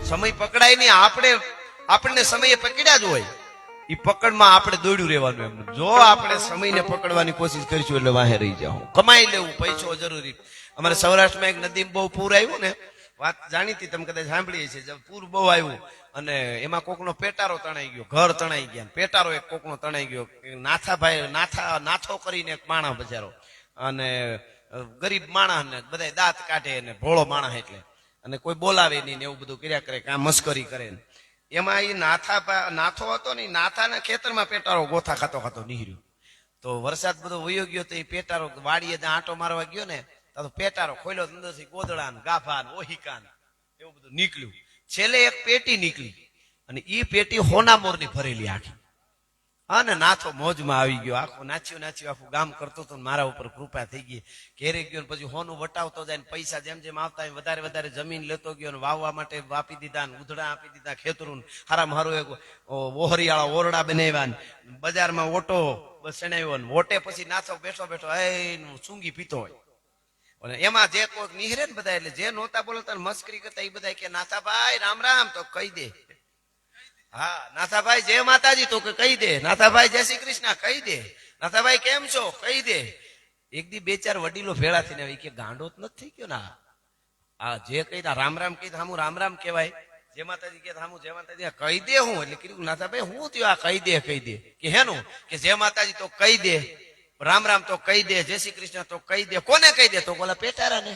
સમય પકડાય નહીં, આપણને સમયે પકડ્યા જ હોય. એ પકડમાં આપણે દોડ્યું રહેવાનું. એમ જો આપણે સમયને પકડવાની કોશિશ કરીશું એટલે વાહે રહી જાઓ. કમાઈ લેવું, પૈસો જરૂરી. અમારે સૌરાષ્ટ્રમાં એક નદીમાં બહુ પૂર આવ્યું ને, વાત જાણીતી તમે કદાચ સાંભળી છે. પૂર બહુ આવ્યું અને એમાં કોકનો પેટારો તણાઈ ગયો, ઘર તણાઈ ગયા. પેટારો એક કોકનો તણાઈ ગયો. નાથો કરીને એક માણસ બચારો, અને ગરીબ માણસ ને બધા દાંત કાઢે ને ભોળો માણસ એટલે, અને કોઈ બોલાવે નહીં ને એવું બધું કર્યા કરે, કાં મસ્કરી કરે. એમાં એ નાથો હતો ને, નાથાના ખેતરમાં પેટારો ગોથા ખાતો ખાતો નીકળ્યો. તો વરસાદ બધો વયો ગયો તો એ પેટારો વાડીએ આંટો મારવા ગયો ને, તો પેટારો ખોલ્યો, અંદરથી ગોદડા ને ગાભા ને ઓહિકા ને એવું બધું નીકળ્યું. છેલ્લે એક પેટી નીકળી, અને એ પેટી હોનામોરની ભરેલી આખી. અને નાથો મોજમાં આવી ગયો, આખું નાચ્યું આખું ગામ કરતો હતો. મારા ઉપર કૃપા થઈ ગઈ. ઘેરે ગયો પછી હોનું વટાવતો જાય, પૈસા જેમ જેમ આવતા વધારે વધારે જમીન લેતો ગયો, ને વાવવા માટે આપી દીધા, ને ઉધડા આપી દીધા ખેતરું. હારામાં હારું એક ઓહરીવાળા ઓરડા બનાવ્યા, બજારમાં ઓટો સણાવ્યો. ઓટે પછી નાથો બેઠો સૂંગી પીતો હોય. અને એમાં જે કોઈ નિહરે ને બધા, એટલે જે નહોતા બોલતા મસ્કરી કરતા એ બધા કે નાથાભાઈ રામ રામ, તો કહી દે. હા, નાથાભાઈ જય માતાજી, તો કહી દે. નાથાભાઈ જય શ્રી કૃષ્ણ, કહી દે. નાથાભાઈ કેમ છો, કહી દે. એક દી બે ચાર વડીલો ભેળા થઈને કે ગાંડો જ નથી થઈ ગયો ના, આ જે કહી રામ રામ કહી હામું રામ રામ કહેવાય, જય માતાજી કે હામું જય માતાજી કહી દે. હું એટલે કીધું નાથાભાઈ હું થયું? આ કહી દે કે હેનું? કે જય માતાજી તો કહી દે, રામ રામ તો કહી દે, જય શ્રી કૃષ્ણ તો કહી દે. કોને કહી દે? તો બોલા પેટારા ને.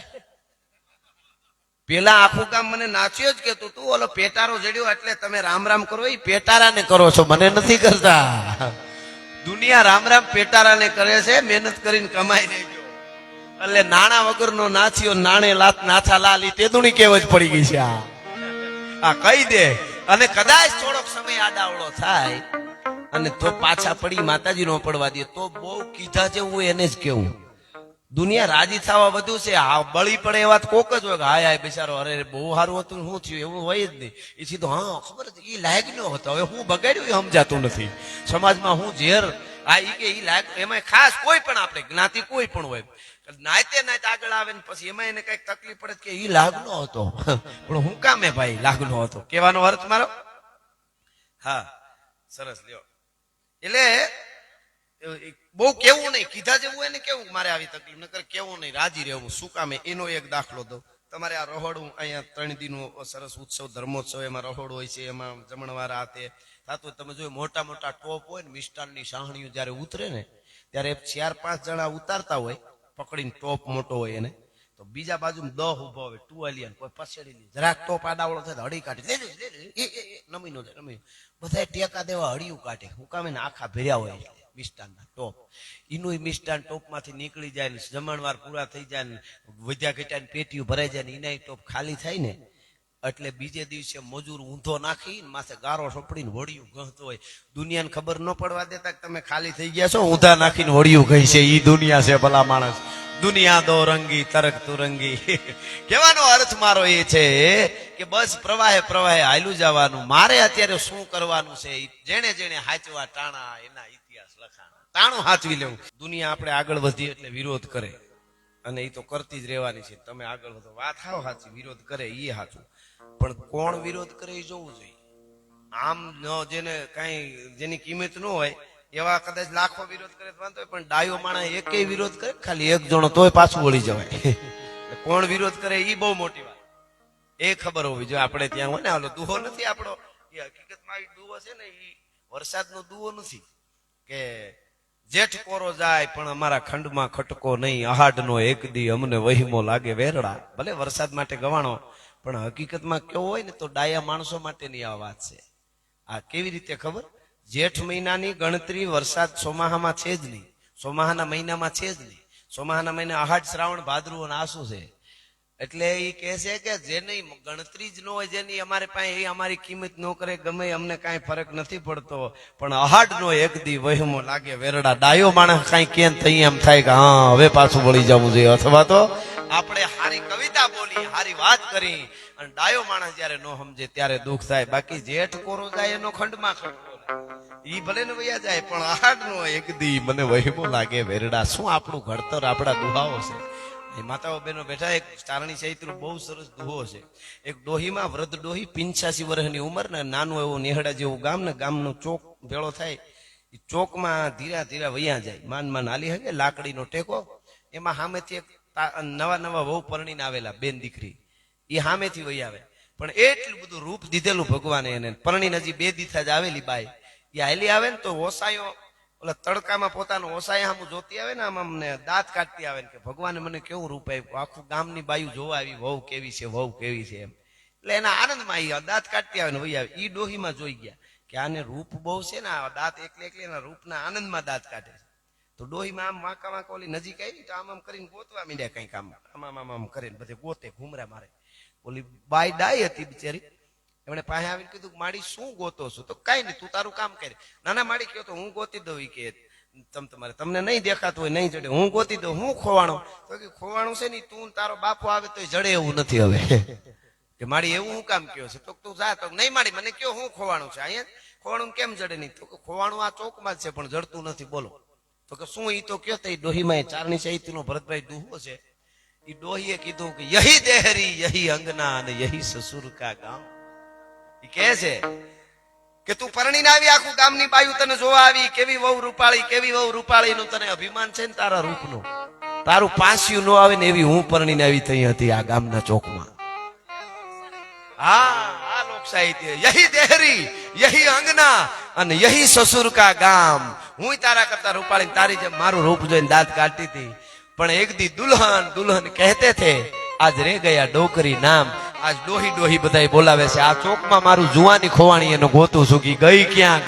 પેલા આખું કામ મને નાચ્યો જ કે તું ઓલો પેટારો જડ્યો એટલે તમે રામ રામ કરો, એ પેટારા ને કરો છો, મને નથી કરતા. દુનિયા રામ રામ પેટારા ને કરે છે, મહેનત કરીને કમાઈ લેજો. એટલે નાણા વગરનો નાચ્યો નાણે નાથા લાલ, તે દુની કેવજ પડી ગઈ છે. આ કહી દે. અને કદાચ થોડોક સમય આડાવડો થાય અને તો પાછા પડી માતાજી નો પડવા દે તો બહુ કીધા જેવું એને જ કેવું. દુનિયા રાજી થવા બધું છે, આ બળી પડે એ વાત કોક જ હોય કે હાય બિચારો અરે બહુ સારું હતું, શું થયું એવું હોય જ નહીં. એ સીધું હા ખબર એ લાયક ન હતો, હવે હું બગાડ્યું એ સમજાતું નથી. સમાજમાં હું ઝેર આ કે એ લાયક, એમાં ખાસ કોઈ પણ આપણે જ્ઞાતિ કોઈ પણ હોય નાતે આગળ આવે ને પછી એમાં એને કઈક તકલીફ પડે કે એ લાગનો હતો, પણ હું કામે ભાઈ લાગનો હતો કેવાનો અર્થ મારો. હા સરસ લ્યો. એટલે બહુ કેવું નહીં, કીધા જેવું એને કેવું મારે આવી તકલીફ ન કરે, કેવું નહીં, રાજી રહેવું. શું કામે? એનો એક દાખલો દો. તમારે આ રહોડું અહીંયા 3 દિનનો સરસ ઉત્સવ ધર્મોત્સવ, એમાં રહોડું હોય છે, એમાં જમણવાર આ તે થતું. તમે જોયું મોટા મોટા ટોપ હોય ને, મિષ્ટાનની સાહણીઓ જયારે ઉતરે ને ત્યારે 4-5 જણા ઉતારતા હોય પકડીને, ટોપ મોટો હોય એને, તો બીજા બાજુ 10 ઉભા હોય ટુવાલિયા, કોઈ પછેડી જરાક ટોપ આડાવડો થાય હળી કાઢે, નમી નો જાય નમી, બધા ટેકા દેવા હળિયું કાઢે. હું કામે ને આખા ભર્યા હોય મિષ્ટાનના ટોપ. એનું મિષ્ટાન ટોપમાંથી નીકળી જાય ને જમણવાર પૂરા થઈ જાય ને વધ્યા ઘટ્યા પેટીઓ ભરાઈ જાય ને એના ટોપ ખાલી થાય ને એટલે બીજે દિવસે મજૂર ઊંધો નાખી માથે ગારો સોપડીને વળિયું ગહતો હોય. દુનિયાને ખબર ન પડવા દેતા તમે ખાલી થઈ ગયા છો, ઊંધા નાખીને વળિયું ગઈ છે. ઈ દુનિયા છે ભલા માણસ. દુનિયા દો રંગી તરક તુરંગી. કહેવાનો અર્થ મારો એ છે કે બસ પ્રવાહે પ્રવાહે હાલ્યું જવાનું. મારે અત્યારે શું કરવાનું છે, જેને જેને હાચવા ટાણા એના ઇતિહાસ લખાણા. તાણું હાચવી લેવું. દુનિયા આપણે આગળ વધીએ એટલે વિરોધ કરે, અને એ તો કરતી જ રહેવાની છે. તમે આગળ વધો, વાત હાવ સાચી, વિરોધ કરે એ સાચું, પણ કોણ વિરોધ કરે એ જોવું જોઈએ. આમ જેને કઈ જેની કિંમત ન હોય એવા કદાચ લાખો વિરોધ કરે વાંધો હોય, પણ ડાયો માણસ એકેય વિરોધ કરે ખાલી એક જણો તોય પાછું વળી જવાય. કોણ વિરોધ કરે એ બહુ મોટી વાત, એ ખબર હોવી જોઈએ. આપણે ત્યાં હોય ને ઓલો દુહો નથી આપણો, એ હકીકતમાં એ દુહો છે ને એ વરસાદનો દુહો નથી કે જેઠ કોરો જાય પણ અમારા ખંડમાં ખટકો નહીં, અહાડનો એક દી અમને વહીમો લાગે વેરડા. ભલે વરસાદ માટે ગવાણો, પણ હકીકતમાં કેવો હોય ને તો ડાયા માણસો માટેની આ વાત છે. આ કેવી રીતે ખબર? જેઠ મહિનાની ગણતરી વરસાદ ચોમાહામાં છે જ નહીં, ચોમાહાના મહિનામાં છે જ નહીં. ચોમાહાના મહિના અહાડ શ્રાવણ ભાદરવો અને આસુ છે. એટલે એ કહે છે કે જેની ગણતરી જ ન હોય, જેની અમારે પાસે એ અમારી કિંમત ન કરે, ગમે અમને કાંઈ ફરક નથી પડતો, પણ અહાડ નો એક દી વહેમો લાગે વેરડા. ડાયો માણસ કાંઈ કેમ થઈ એમ થાય કે હા હવે પાછું વળી જવું જોઈએ. અથવા તો આપણે હારી કવિતા બોલી, હારી વાત કરી, અને ડાયો માણસ જયારે ન સમજે ત્યારે દુઃખ થાય. બાકી જેઠ કોરો જાય એનો ખંડમાં ખટકો ઈ ભલે ને વયા જાય, પણ અહાડ નો એક દી મને વહેમો લાગે વેરડા. શું આપણું ઘડતર, આપણા દુહાઓ છે. એ માતાઓ બહેનો બેઠા, એક ચારણી ચૈત્રનો બહુ સરસ દુહો છે. એક ડોહીમાં વૃદ્ધ ડોહી 85 વર્ષની ઉંમર ને નાનું એવું નેહડા જેવું ગામ ને ગામનો ચોક ભેળો થાય. એ ચોકમાં ધીરા ધીરા વૈયા જાય, માન હાલી હકે લાકડીનો ટેકો. એમાં સામેથી એક નવા વહુ પરણીને આવેલા બેન દીકરી, એ સામેથી વહી આવે. પણ એટલું બધું રૂપ દીધેલું ભગવાને એને, પરણીને હજી 2 દીથા જ આવેલી બાઈ, એ હાલી આવે ને તો ઓસાયો ઓલા તડકામાં પોતાનો ઓસાય આમ જોતી આવે ને, આમ અમને દાંત કાઢતી આવે ને કે ભગવાને મને કેવું રૂપ આપ્યું, આખું ગામની બાયું જોવા આવી, વહુ કેવી છે, વહુ કેવી છે એમ. એટલે એના આનંદમાં એ દાંત કાઢતી આવે ને વહી આવે. ઈ ડોહીમાં જોઈ ગયા કે આને રૂપ બહુ છે ને, આ દાંત એકલે એના રૂપના આનંદમાં દાંત કાઢે છે. તો ડોહીમાં આમ વાંકા ઓલી નજીક આવી તો આમ કરીને ગોતવા મીડ્યા, કઈક આમ કરીને બધે ગોતે, ઘુમરા મારે. ઓલી બાઈ ડાઈ હતી બિચારી, એમણે પાસે આવીને કીધું માડી શું ગોતો છું? તો કઈ નહીં, તું તારું કામ કરે. નાના માડી કયો તો હું ગોતી દઉં કે તમને નહીં દેખાતું હોય નહીં જડે, હું ગોતી દઉં. હું ખોવાણો? તો કે ખોવાણું છે ને તું તારો બાપો આવે તો જડે એવું નથી. હવે કે માડી એવું હું કામ કયો છે? તો તું જા. તો નહીં માડી મને કયો હું ખોવાણું છે? અહીંયા ખોવાણું કેમ જડે નહીં? તો કે ખોવાણું આ ચોકમાં જ છે પણ જડતું નથી. બોલો. તો કે શું? ઈ તો કયો તો ડોહીમાં એ ચારણી ચૈત્રનો ભરતભાઈ દુહો છે. એ ડોહીએ કીધું કે યહી દેહરી યહી અંગના અને યહી સસુર કા ગામ. એ કહે છે કે તું પરણીને આવી, આખું ગામની બાયુ તને જોવા આવી, કેવી વહુ રૂપાળી, કેવી વહુ રૂપાળી નું તને અભિમાન છે ને તારા રૂપનું, તારું પાસ્યું નો આવે ને એવી હું પરણીને આવી થઈ હતી આ ગામના ચોકમાં. હા, આ લોક સાહિત્ય. યહી દેહરી યહી અંગના અને યહી સસુર કા ગામ. હું તારા કરતા રૂપાળી, તારી જેમ મારું રૂપ જોઈને દાંત કાઢતી હતી. પણ એક દી દુલ્હન દુલ્હન કહેતે થે, આજ રે ગયા ડોકરી નામ. આજ ડોહી બધા બોલાવે છે. આ ચોકમાં મારું જુવાની ખોવાણી એનો ગોતું છું કે ગઈ ક્યાં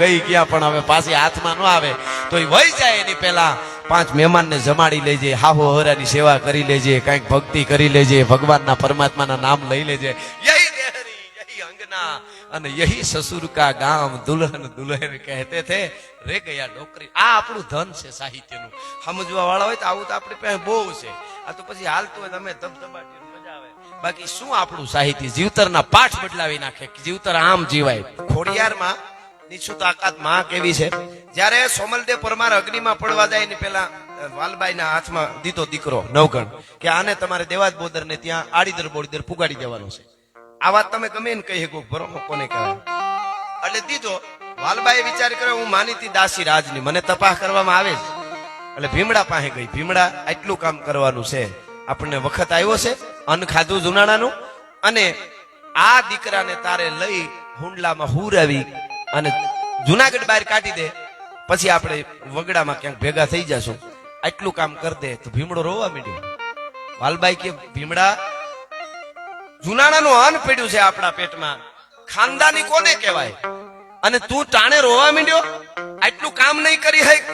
પણ હવે પાછી હાથમાં ન આવે તો એ વહી જાય. એની પેલા 5 મહેમાનને જમાડી લેજે, હાહુ હરાની સેવા કરી લેજે, કઈક ભક્તિ કરી લેજે, ભગવાનના પરમાત્માના નામ લઈ લેજે. યહી દેહરી યહી અંગના અને યહી સસુર કા ગામ. દુલ્હન દુલ્હન કહેતે થે રે ગયા ડોકરી. આ આપણું ધન છે સાહિત્યનું. સમજવા વાળા હોય તો આવું તો આપણી પાસે બહુ છે. આ તો પછી હાલતું હોય તમે ધબધબાટી મજા આવે. બાકી શું આપણું સાહિત્ય જીવતરના પાઠ બદલાવી નાખે. જીવતર આમ જીવાય. ખોડિયારમાં નિશ્ચિત તાકાત માં કેવી છે. જયારે સોમલદેવ પરમાર અગ્નિમાં પડવા જાય ને પેલા વાલબાઈના હાથમાં દીધો દીકરો નવગણ કે આને તમારે દેવાજ બોદર ને ત્યાં આડીદર બોડીદર પુગાડી દેવાનો છે. આ વાત તમે ગમે ને કહી શકો, બરોબર કોને કહેવાય. એટલે દીધો. વાલબાઈ વિચાર કર્યો હું માનીતી દાસી રાજની, મને તપાસ કરવામાં આવે છે. એટલે ભીમડા પાસે ગઈ. ભીમડા આટલું કામ કરવાનું છે, આપણને વખત આવ્યો છે, અન્ન ખાધું જુનાણાનું, અને આ દીકરાને તારે લઈ હુંડલામાં હુરાવી અને જુનાગઢ બહાર કાઢી દે, પછી આપણે વગડામાં ક્યાંક ભેગા થઈ જશું, આટલું કામ કરી દે. તો ભીમડો રોવા માંડ્યો. વાલબાઈ કે ભીમડા, જુનાણાનું અન્ન પડ્યું છે આપણા પેટમાં, ખાનદાની કોને કહેવાય? અને તું ટાણે રોવા માંડ્યો, આટલું કામ નહીં કરી હક.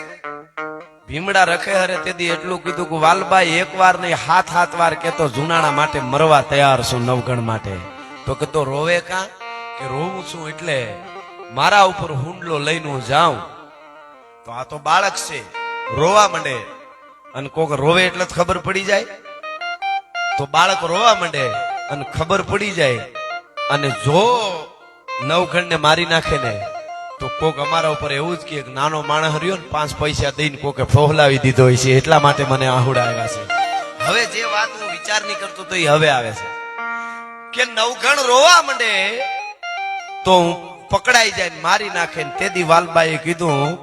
ભીમડા રખે હરે તેથી એટલું કીધું કે વાલબાઈ 1 વાર નહીં 7 વાર કેતો જુનાણા માટે મરવા તૈયાર છું, નવગણ માટે. તો કે તો રોવે કા? કે રોવું છું એટલે મારા ઉપર હુંડલો લઈને હું જાઉં તો આ તો બાળક છે, રોવા માંડે. અને કોક રોવે એટલે ખબર પડી જાય. તો બાળક રોવા માંડે અને ખબર પડી જાય, અને જો નવગણને મારી નાખે ને તો કોક અમારા ઉપર એવું જ કે નાનો માણસ રહ્યો ને 5 પૈસા દઈને કોકે ફોહલાવી દીધો હોય છે, એટલા માટે મને આહુડા આવ્યા છે. હવે જે વાત હું વિચાર નહીં કરતો તો એ હવે આવે છે કે નવગણ રોવા માંડે તો પકડાઈ જાય ને મારી નાખે. ને તેથી વાલબાઈએ કીધું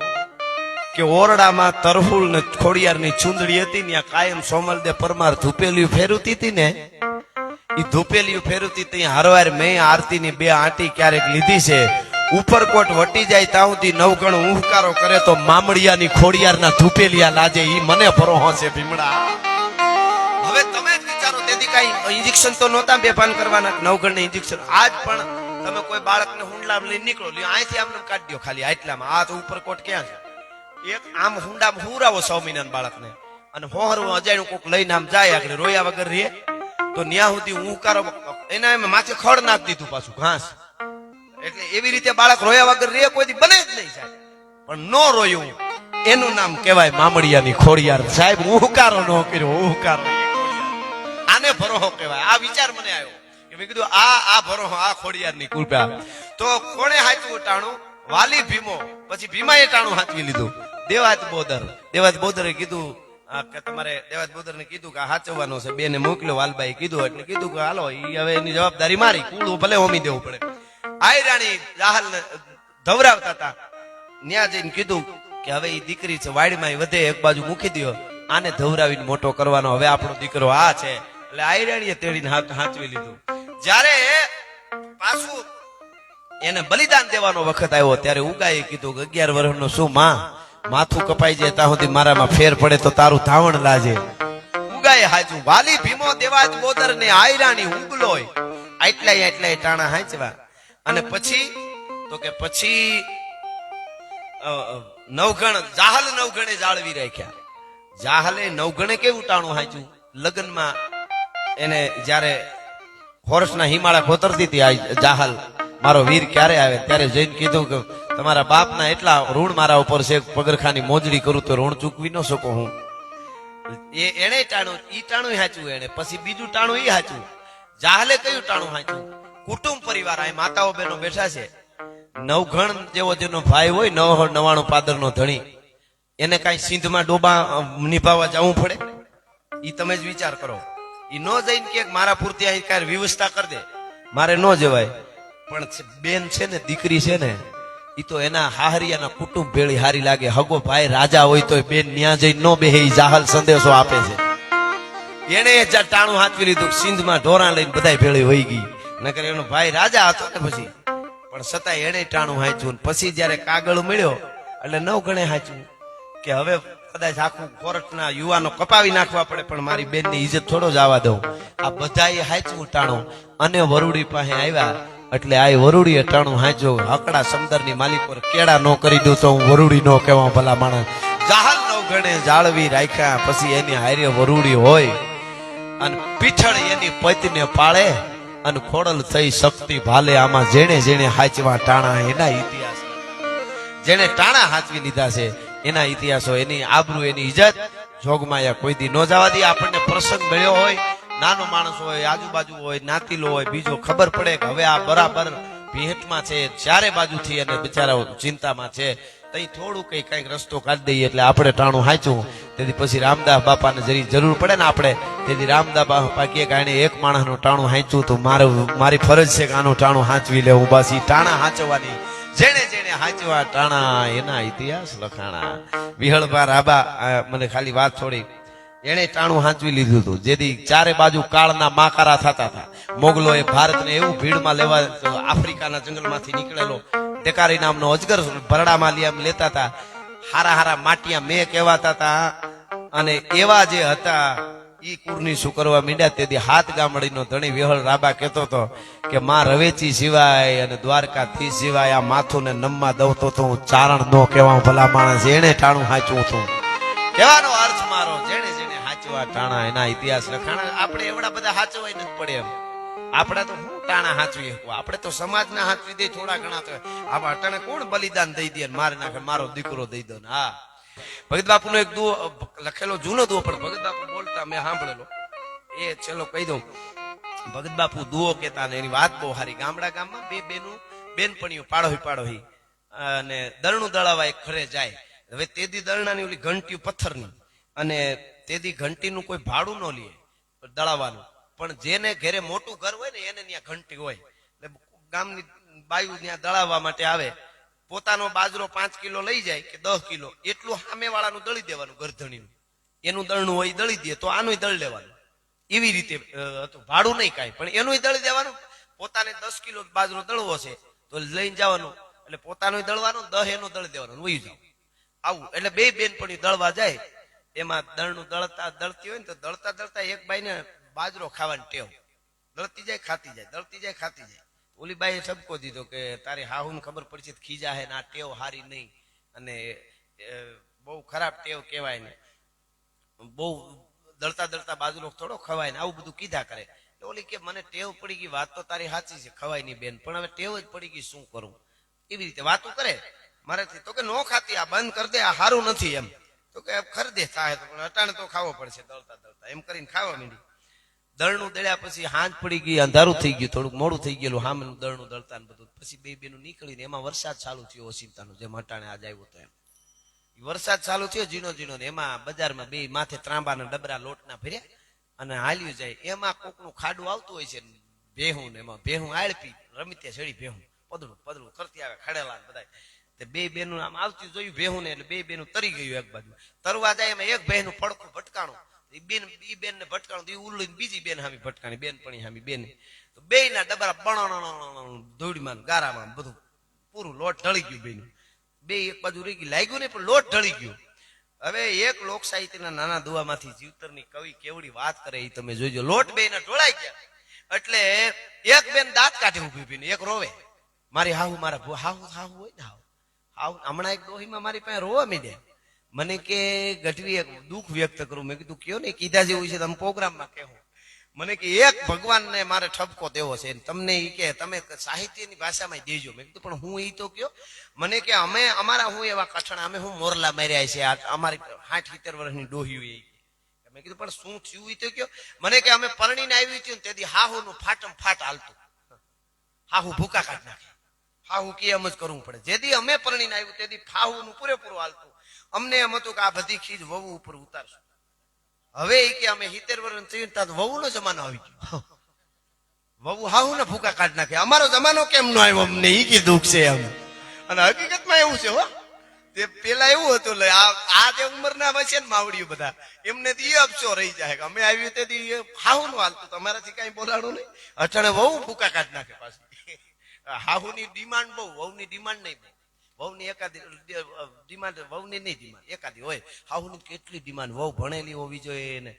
કે ઓરડામાં તરફુલ ને ખોડિયારની ચૂંદડી હતી ને કાયમ સોમલદેવ પરમાર ધૂપેલિયું ફેરવતી હતી ને, એ ધૂપેલિયું ફેરવતી ત્યાં હરવાર મેં આરતીની 2 આંટી ક્યારેક લીધી છે. ઉપરકોટ વટી જાય ત્યાં સુધી નવગણ ઉહકારો કરે તો મામડિયાની ખોડિયારના ધૂપેલિયા લાજે. ઈ મને ભરોહો છે ભીમડા. હવે તમે જ વિચારો, તેથી કઈ ઇન્જેક્શન તો નહોતા બેભાન કરવાના, નવગણને ઇન્જેક્શન. આજ પણ તમે કોઈ બાળકને હુંડલા લઈને નીકળો, અહીંથી આમને કાઢી દો ખાલી આટલામાં. આ તો ઉપરકોટ ક્યાં છે? એક આમ હુંડામાં હુરાવો 6 મહિનાના બાળકને, અને હોહરવું અજાણ્યું કોક લઈને આમ જાય આગળ રોયા વગર રે તો ન્યા સુધી ઉહકારો એના એમ માથે ખડ નાખ દીધું પાછું ઘાસ. એટલે એવી રીતે બાળક રોયા વગર રે કોઈ દી બને જ નહીં સાહેબ. પણ નો રોયું એનું નામ કહેવાય મામડિયાની ખોડિયાર. સાહેબ ઉહકારો નો કર્યો, ઉહકારો આને ભરોહો કહેવાય. આ વિચાર મને આવ્યો કે મેં કીધું આ ભરોહો આ ખોડિયારની કૃપા. તો કોણે હાચવું ટાણું? વાલી ભીમો. પછી ભીમાએ ટાણું હાચવી લીધું. દેવાજ બોદરે કીધું કે તમારે દેવાજ બોદર ને કીધું કે આ હાચવવાનો છે, બેને મોકલ્યો, વાલબાઈ કીધું એટલે કીધું કે હાલો ઈ હવે એની જવાબદારી મારી, કુળું ભલે હોમી દેવું પડે. આઈ રાણી જાહલ ને ધવરાવતા હતા, ન્યા જઈને કીધું કે હવે ઈ દીકરી છે વાડીમાં વધે, એક બાજુ મૂકી દો, આને ધવરાવીને મોટો કરવાનો, હવે આપણો દીકરો આ છે. એટલે આઈ રાણીએ તેડીને હાચવી લીધું. જ્યારે પાછું એને બલિદાન દેવાનો વખત આવ્યો ત્યારે ઉગાએ કીધું કે 11 વર્ષનો શું માં, માથું કપાઈ જાય ત્યાં સુધી મારામાં ફેર પડે તો તારું ધાવણ લાજે. ઉગાએ હાચું. વાલી ભીમો દેવાજ બોદર ને આયરાણી ઉગલોય આટલાય ટાણા હાચવા. અને પછી તો કે પછી નવગણ જાહલ નવગણે જાળવી રાખ્યા. જાહલે નવગણે કેવું ટાણું હાચ્યું, લગ્નમાં એને જ્યારે હોર્સના હિમાળા ખોતરતી હતી આ જાહલ, મારો વીર ક્યારે આવે, ત્યારે જઈને કીધું કે તમારા બાપના એટલા ઋણ મારા ઉપર છે, પગરખાની મોજડી કરું તો ઋણ ચૂકવી ન શકો હું. એને ટાણું, ઈ ટાણું હાચું એને. પછી બીજું ટાણું ઈ હાચું. જાહલે કયું ટાણું હાચું, કુટુંબ પરિવાર, આ માતાઓ બહેનો બેઠા છે, નવઘણ જેવો જેનો ભાઈ હોય, 99 પાદરનો ધણી, એને કઈ સિંધમાં ડોબા નિભાવવા જવું પડે? ઈ તમે જ વિચાર કરો. ઈ નો જઈને કે મારા પૂરતી અહીં કઈ વ્યવસ્થા કરી દે, મારે ન જવાય. પણ બેન છે ને, દીકરી છે ને, ઈ તો એના હાહરિયાના કુટુંબ ભેળી હારી લાગે. હગો ભાઈ રાજા હોય તો બેન ન્યા જઈને નો બેહે, ઈ જાહલ સંદેશો આપે છે. એને ટાણું હાથવી લીધું, સિંધમાં ઢોરા લઈને બધાય ભેળી વહી ગઈ, નકર એનો ભાઈ રાજા હતો ને પછી. પણ છતાંય એને ટાણું હાંચ્યું. પછી જયારે કાગળ મળ્યો એટલે 9 ગણે હાંચ્યું કે હવે કદાચ આખું કોર્ટના યુવાનો કપાવી નાખવા પડે પણ મારી બેનની ઇજ્જત થોડો જ આવવા દઉં. આ બધાએ હાંચ્યું ટાણું. અને વરુડી પાસે આવ્યા એટલે આ વરુડીએ ટાણું હાંચ્યું. હકડા સમદરની માલિક પર કેળા નો કરી દઉં તો હું વરુડી નો કહેવા ભલા માણસ. જાહલ 9 ગણે જાળવી રાખ્યા. પછી એની હારે વરુડી હોય અને પીઠળ એની પતિને પાળે અને ખોડલ થઈ શક્તિ ભાલે. આમાં જેણે જેણે હાચવા ટાણા એના ઇતિહાસ, જેણે ટાણા હાચવી લીધા છે એના ઇતિહાસો, એની આબરૂ, એની ઇજ્જત જોગમાયા કોઈ દી નો જવા દે. આપણને પ્રસંગ મળ્યો હોય, નાનો માણસ હોય, આજુબાજુ હોય, નાતીલો હોય, બીજો ખબર પડે કે હવે આ બરાબર ભેટમાં છે, ચારે બાજુથી અને બિચારાઓ ચિંતામાં છે, તઈ થોડું કઈક રસ્તો કાઢી દઈએ એટલે આપણે ટાણું હાંચવું. તેથી પછી રામદાસ બાપાને જરી જરૂર પડે ને આપણે, તેથી રામદાસ બાપા કે આને એક માણસનું ટાણું હાંચવું તો મારી ફરજ છે કે આનું ટાણું હાંચવી લેવું. બસ ઈ ટાણા હાંચવાની, જેણે જેણે હાંચવા ટાણા એના ઇતિહાસ લખાણા. વિહળબા રાબા, મને ખાલી વાત થોડી, એને ટાણું હાંચવી લીધું હતું. જેથી ચારે બાજુ કાળના માકારા થતા હતા. મોગલોએ ભારતને એવું ભીડમાં લેવા, આફ્રિકાના જંગલમાંથી નીકળેલો ટેકારી નામનો અજગર ભરડામાં લેતા હતા. હારા હારા માટિયા મેં કહેવાતા હતા. અને એવા જે હતા ઈ કુરની શું કરવા મીડ્યા. તેથી 7 ગામડીનો ધણી વિહળ રાબા કહેતો હતો કે માં રવેચી સિવાય અને દ્વારકાથી સિવાય આ માથું ને નમવા દઉં તો હું ચારણ નો કહેવા ભલા માણસ. એને ટાણું હાચવું હતું કહેવાનો અર્થ મારો. જેણે જેણે હાચવા ટાણા એના ઇતિહાસ લખાણા. આપણે એવડા બધા હાચવાય નથી પડે એમ. આપણે તો હું ટાણા હાચવી શકું, આપણે તો સમાજના હાચવી દે થોડા ઘણા. તો આવા અટાણે કોણ બલિદાન દઈ દે મારે નાખે મારો દીકરો દઈ દો ને. હા, ભગત બાપુ નો એક દુઓ લખેલો જૂનો દુઓ પણ ભગત બાપુ બોલતા મેં સાંભળેલો, એ ચલો કહી દઉં. ભગત બાપુ દુઓ કેતા ને એની વાત બહુ હારી. ગામમાં 2 બેનું બેનપણીઓ પાડોહી અને દરણું દળાવા એક ઘરે જાય. હવે તેદી દરણાની ઓલી ઘંટી પથ્થરની, અને તેદી ઘંટીનું કોઈ ભાડું ન લે દળાવવાનું. પણ જેને ઘરે મોટું ઘર હોય ને એને ત્યાં ઘંટી હોય. એટલે ગામની બાયુ ત્યાં દળાવવા માટે આવે. પોતાનો બાજરો 5 કિલો લઈ જાય કે 10 કિલો, એટલું સામે વાળાનું દળી દેવાનું. ગરધણીનું એનું દળનું હોય દળી દે તો આનું દળી લેવાનું. એવી રીતે હતું, ભાડું નહીં કાંઈ, પણ એનું દળી દેવાનું. પોતાને 10 કિલો બાજરો દળવો છે તો લઈને જવાનું, એટલે પોતાનું દળવાનું, 10 એનું દળી દેવાનું, વહી જાવ આવું. એટલે 2 બેનપણી દળવા જાય. એમાં દળનું દળતી હોય ને તો દળતા એક બાઈને બાજરો ખાવાની ટેવ. દળતી જાય ખાતી જાય, દળતી જાય ખાતી જાય. ઓલી બાઈએ ઠપકો દીધો કે તારી હાહુને ખબર પડશે ખીજા હે ને આ ટેવ હારી નહીં, અને બહુ ખરાબ ટેવ કહેવાય ને, બહુ દળતા બાજરો થોડો ખવાય ને, આવું બધું કીધા કરે. ઓલી કે મને ટેવ પડી ગઈ, વાત તો તારી સાચી છે, ખવાય ની બેન, પણ હવે ટેવ જ પડી ગઈ, શું કરું? એવી રીતે વાતો કરે મારાથી. તો કે નો ખાતી, આ બંધ કરી દે, આ સારું નથી એમ. તો કે ખરીદે થાય તો પણ અટાણે તો ખાવો પડશે દળતા એમ કરીને ખાવા માંડી. દળનું દળ્યા પછી હાંજ પડી ગઈ, અંધારું થઈ ગયું, થોડુંક મોડું થઈ ગયેલું સામેનું દળનું દળતા બધું. પછી 2 બેનું નીકળીને એમાં વરસાદ ચાલુ થયો ઓસિંતાનો, જેમ અટાણે આજ આવ્યો તો એમ. વરસાદ ચાલુ થયો ઝીણો ઝીણો ને એમાં બજારમાં બે માથે ત્રાંબાના ડબરા લોટના ભર્યા અને હાલ્યું જાય એમાં કોકનું ખાડું આવતું હોય છે ભેહું ને એમાં ભેહું આળપી રમીતે ચડી ભેહું પદડું પદડું કરતી આવે ખડેલા બધા તે બે બેનું આમ આવતી જોયું ભેહું ને એટલે બે બેનું તરી ગયું એક બાજુ તરવા જાય એમાં એક બહેનું પડખું ભટકાણું ઈ બેન ને ભટકાણું ઉલ્લું બીજી બેન હામી ભટકાણી બેનપણી હામી બેન તો બે ના ડબરા બણ ધૂળમાં ગારામાં બધું પૂરું લોટ ઢળી ગયું બેનું બે એક બાજુ રહી ગયું લાગ્યું ને પણ લોટ ઢળી ગયું હવે એક લોક સાહિત્યના નાના દુઆમાંથી જીવતરની કવિ કેવડી વાત કરે એ તમે જોઈજો લોટ બે ના ઢોળાઈ ગયા એટલે એક બેન દાંત કાઢે ઉભી ઉભીને એક રોવે મારી હાહુ મારા હાહુ હાહુ હોય ને હાહુ હમણાં એક ડોહીમાં મારી પાસે રોવા મીડ્યા મને કે ગઢવી એક દુઃખ વ્યક્ત કરું મેં કીધું કયો ને કીધા જેવું છે તમે પ્રોગ્રામમાં કહેવું મને કે એક ભગવાનને મારે ઠપકો દેવો છે તમને ઈ કે તમે સાહિત્યની ભાષામાં દેજો મેં કીધું પણ હું ઈ તો કયો મને કે અમે અમારા હું એવા કઠણા અમે હું મોરલા માર્યા છે અમારી 60-70 વર્ષની ડોહ્યું એ મેં કીધું પણ શું થયું ઈ તો કયો મને કે અમે પરણીને આવી હતી ને તેથી હાહુનું ફાટમ ફાટ હાલતું હાહુ ભૂકા કાઢ નાખે હાહુ કે એમ જ કરવું પડે જેથી અમે પરણીને આવ્યું તેથી ફાહુનું પૂરેપૂરું હાલતું અમને એમ હતું કે આ બધી ખીજ વહુ ઉપર ઉતારશું હવે એ કે અમે 70 વર્ષ થયું વહુ નો જમાનો આવી ગયો વહુ હાહુ ને ભૂકા કાઢ નાખે અમારો જમાનો કેમ નો આવ્યો અમને ઈ કે દુઃખ છે એમ અને હકીકતમાં એવું છે હો તે પેલા એવું હતું આ જે ઉંમરના હોય છે ને માવડીઓ બધા એમને તો એ અફસો રહી જાય કે અમે આવ્યું તેથી હાહુ નું હાલતું તમારાથી કઈ બોલાડું નહીં અટાણે વહુ ભૂકા કાઢ નાખે પાછી હાહુની ડિમાન્ડ બહુ વહુની ડિમાન્ડ નહીં વહુની એકાદી ડિમાન્ડ વહુની નહીં ડિમાન્ડ એકાદી હોય હાહુની કેટલી ડિમાન્ડ વહુ ભણેલી હોવી જોઈએ ને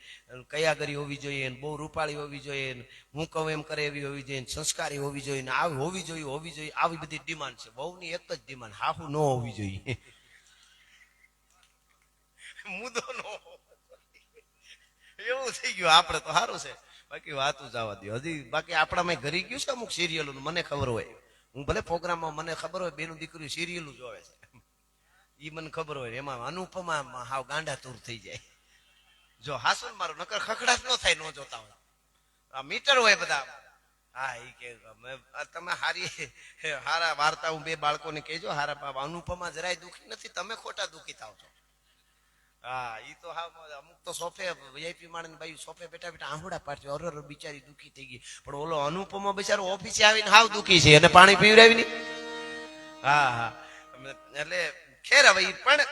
કયાગરી હોવી જોઈએ ને બહુ રૂપાળી હોવી જોઈએ ને હું કહું એમ કરે એવી હોવી જોઈએ સંસ્કારી હોવી જોઈએ ને આવી હોવી જોઈએ આવી બધી ડિમાન્ડ છે વહુની એક જ ડિમાન્ડ હાહુ ન હોવી જોઈએ મુદ્દો ન એવું થઈ ગયું આપડે તો સારું છે બાકી વાતું જવા દો હજી બાકી આપણામાં ઘરી ગયું છે અમુક સિરિયલો મને ખબર હોય હું ભલે પ્રોગ્રામમાં મને ખબર હોય બેનું દીકરી સિરિયલું જોવે છે ઈ મને ખબર હોય એમાં અનુપમા હાવ ગાંડા તૂર થઈ જાય જો હાસુન મારો નકર ખખડાટ ન થાય ન જોતા હોય આ મીટર હોય બધા હા ઈ કે તમે હારા વાર્તા હું બે બાળકોને કહેજો હારા બાબા અનુપમા જરાય દુઃખી નથી તમે ખોટા દુઃખી થાવ છો હા ઈ તો હા અમુક તો સોફે વીઆઈપી માણસ ભાઈ સોફે બેઠા બેઠા આંહુડા પાડશે અરર બિચારી દુઃખી થઈ ગઈ પણ ઓલો અનુપમા બિચારો ઓફિસે આવીને હાવ દુઃખી છે અને પાણી પીવડાવી નહીં હા હા એટલે ખેર હવે પણ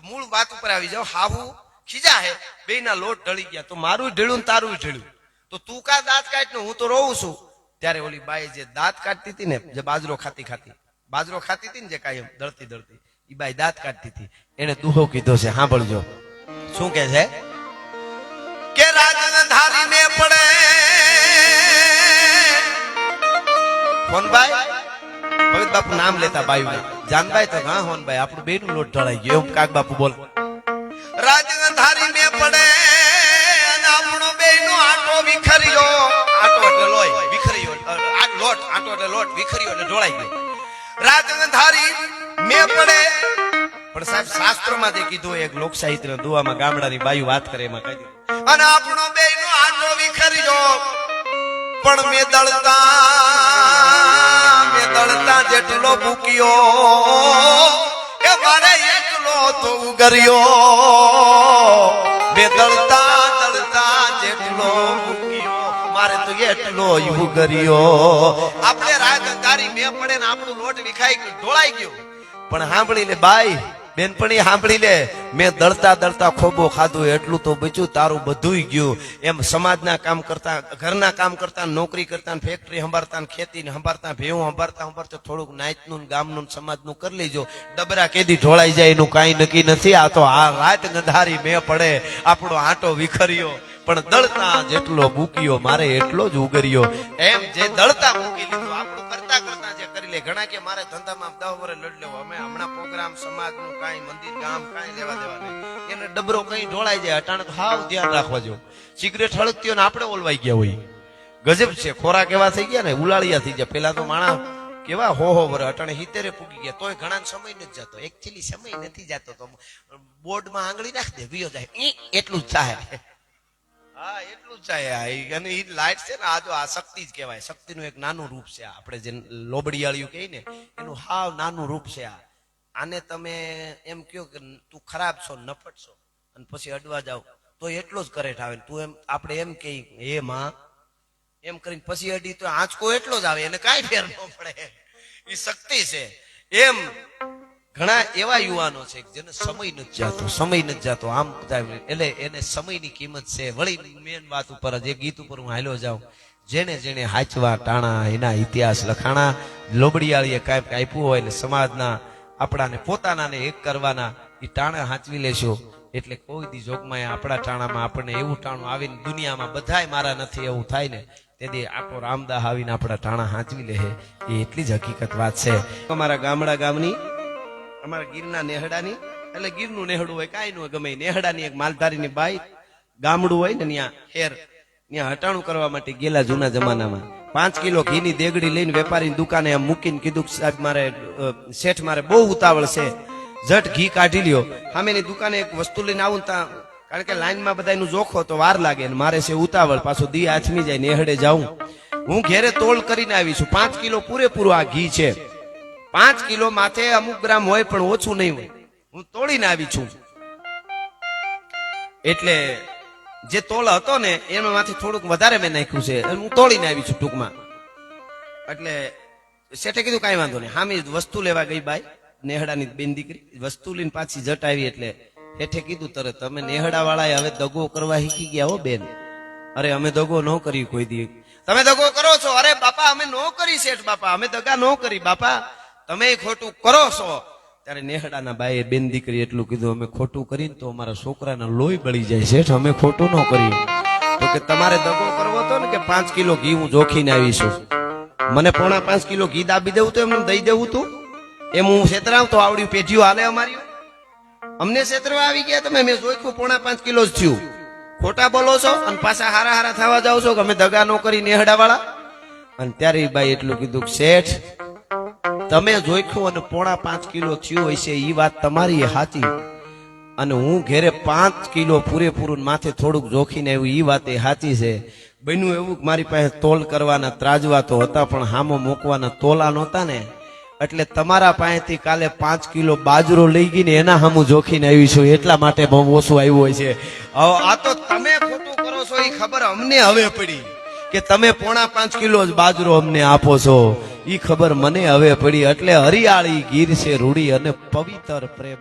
મૂળ વાત ઉપર આવી જાવ હાહુ ખીજા હે બે ના લોટ ઢળી ગયા તો મારું ઢળ્યું ને તારું ઢળ્યું તો તું કા દાંત કાઢ હું તો રોવું છું ત્યારે ઓલી બાઈ જે દાંત કાઢતી હતી ને જે બાજરો ખાતી હતી ને જે કાયમ દળતી ઈ બાઈ દાંત કાઢતી હતી એને દુહો કીધો છે સાંભળજો શું કે છે કે રાજધારી ને પડે હોનભાઈ ભગત બાપુ નામ લેતા બાઈ જાનભાઈ તો હા હોનભાઈ આપણું બેનું લોટ ઢળાઈ ગયો એવું કાક બાપુ બોલ રાજધારી ને પડે અને આપણો બેનો આટો વિખર્યો આટો એટલે લોહી વિખર્યો આટો એટલે લોટ વિખર્યો એટલે ઢોળાઈ ગયો રાજધારી મે પડે પણ સાહેબ શાસ્ત્રોમાં જે કીધું એક લોક સાહિત્ય દુઆમાં ગામડાની બાયુ વાત કરે એમાં કહી દીધું અને આપણો બેનો આટો વિખર્યો પણ મે દળતા જેટલો ભૂક્યો એ મારે એટલો તો ઉગર્યો મે દળતા જેટલો ભૂક્યો મારે તો એટલો ઉગર્યો આપણે રાજધારી મે પડે ને આપણું લોટ વિખાઈ ગયું ઢોળાઈ ગયું પણ સાંભળી લે બાઈ બેનપણી સાંભળી લે મેં દળતા ખોબો ખાધું એટલું તો બચ્યું તારું બધું ગયું એમ સમાજના કામ કરતા ઘરના કામ કરતા નોકરી કરતા ફેક્ટરી સંભાળતા ખેતી સંભાળતા ભેવું સંભાળતા થોડુંક નાયતનું ગામનું સમાજનું કરી લેજો ડબરા કેદી ઢોળાઈ જાય એનું કાંઈ નક્કી નથી આ તો આ રાત ગંધારી મેં પડે આપણો આંટો વિખર્યો પણ દળતા જેટલો મૂક્યો મારે એટલો જ ઉગર્યો એમ જે દળતા મૂકી લીધું આપણું કરતા જે કરી લે ઘણા કે મારે ધંધામાં 10 વર્ષ લડ લેવો અમે હમણાં પ્રોગ્રામ સમાજનું કાંઈ મંદિર ગામ કાંઈ લેવા દેવા નહીં એને ડબરો કઈ ઢોળાઈ જાય અટાણે તો હાવ ધ્યાન રાખવા જો સિગરેટ હળગતી ને આપણે ઓલવાઈ ગયા હોય ગજબ છે ખોરાક એવા થઈ ગયા ને ઉલાળિયા થઈ ગયા પેલા તો માણસ કેવા હો વર અટાણે 70 પૂગી ગયા તોય ઘણા સમય નથી જતો એકચ્યુઅલી સમય નથી જતો તો બોર્ડમાં આંગળી નાખ દે વિયો જાય એટલું જ થાય હા એટલું જ થાય અને એ લાઈટ છે ને આ જો આ શક્તિ જ કહેવાય શક્તિનું એક નાનું રૂપ છે આપણે જે લોબડિયાળિયું કહે ને એનું હાવ નાનું રૂપ છે આ આને તમે એમ કહો કે તું ખરાબ છો, નફટ છો, અને પછી અડવા જાવ તો એટલો જ કરેટ આવે. તું એમ આપણે એમ કહી હે માં એમ કરીને પછી અડી તો આંચકો એટલો જ આવે, એને કાંઈ ફેર ન પડે. એ શક્તિ છે. એમ ઘણા એવા યુવાનો છે જેને સમય નથી જાતો, સમય નથી જાતો, આમ એટલે એને સમયની કિંમત છે. વળી મેન વાત ઉપર જે ગીત ઉપર હું હાલ્યો જાઉં, જેને જેને હાચવા ટાણા એના ઇતિહાસ લખાણા. લોબડિયાળીએ કાંઈક આપ્યું હોય ને સમાજના આપણાને પોતાનાને એક કરવાના એ ટાણા હાંચવી લેશો એટલે કોઈ દી જોગમાં આપણા ટાણામાં આપણને એવું ટાણું આવીને દુનિયામાં બધાય મારા નથી એવું થાય ને તેથી આખો રામદાસ આવીને આપણા ટાણા હાંચવી લે. એ એટલી જ હકીકત વાત છે. અમારા ગામડા ગામની, અમારા ગીરના નેહડાની, એટલે ગીરનું નેહડું હોય કાંઈ ન હોય, ગમે નેહડાની એક માલધારીની બાઈ ગામડું હોય ને ત્યાં હેર ત્યાં હટાણું કરવા માટે ગયેલા જૂના જમાનામાં. 5 કિલો ઘીની દેગડી લઈને વેપારીની દુકાને એમ મૂકીને કીધું સાહેબ મારે શેઠ મારે બહુ ઉતાવળ છે, જટ ઘી કાઢી લ્યો. સામેની દુકાને એક વસ્તુ લઈને આવું ત્યાં, કારણ કે લાઈનમાં બધાનું જોખો તો વાર લાગે ને મારે છે ઉતાવળ, પાછું દી આથમી જાય નેહડે જાઉં. હું ઘેરે તોલ કરીને આવી છું. 5 કિલો પૂરેપૂરું આ ઘી છે. 5 કિલો માથે અમુક ગ્રામ હોય પણ ઓછું નહીં હોય. હું તોડીને આવી છું. એટલે જે તોલ હતો ને એમાંથી થોડુંક વધારે મેં નાખ્યું છે, હું તોડીને આવી છું ટૂંકમાં. એટલે શેઠે કીધું કાંઈ વાંધો નહીં. હામી વસ્તુ લેવા ગઈ બાઈ, નેહડાની બેન દીકરી, વસ્તુ લઈને પાછી જટ આવી. એટલે હેઠે કીધું તરત તમે નેહડા વાળા હવે દગો કરવા શીખી ગયા હો બેન. અરે અમે દગો ન કરી કોઈ દી. તમે દગો કરો છો? અરે બાપા અમે ન કરી શેઠ બાપા, અમે દગા ન કરી બાપા, તમે ખોટું કરો છો. ત્યારે નેહડાના બાઈએ બેન દીકરી એટલું કીધું અમે ખોટું કરીને તો અમારા છોકરાના લોહી બળી જાય શેઠ, અમે ખોટું ન કર્યું. તો કે તમારે દગો કરવો હતો ને કે 5 કિલો ઘી હું જોખીને આવીશું, મને 5.5 કિલો ઘી દાબી દેવું તો એમને દઈ દેવું તું, એમ હું છેતરાવ તો આવડી પેઢીઓ હાલે અમારી. અમને છેતરવા આવી ગયા તમે, મેં જોઈતું 5.5 કિલો જ થયું. ખોટા બોલો છો અને પાછા હારા હારા થવા જાવ છો કે અમે દગા નો કરી નેહડા વાળા. અને ત્યારે બાઈ એટલું કીધું શેઠ તમે જોઈખું અને 5.5 કિલો થયું હોય છે એ વાત તમારી સાચી, અને હું ઘેરે 5 કિલો પૂરેપૂરું માથે થોડુંક જોખીને આવ્યું એ વાત એ સાચી છે. બન્યું એવું કે મારી પાસે તોલ કરવાના ત્રાજવા તો હતા પણ હામો મૂકવાના તોલા નહોતા ને, એટલે તમારા પાસેથી કાલે 5 કિલો બાજરો લઈ ગઈ ને એના હામું જોખીને આવી છું, એટલા માટે બહુ ઓછું આવ્યું હોય છે. આ તો તમે ખોટું કરો છો એ ખબર અમને હવે પડી કે તમે 5.5 કિલો જ બાજરો અમને આપો છો, ઈ ખબર મને હવે પડી. એટલે હરિયાળી ગીર છે રૂડી અને પવિત્ર પ્રેમ.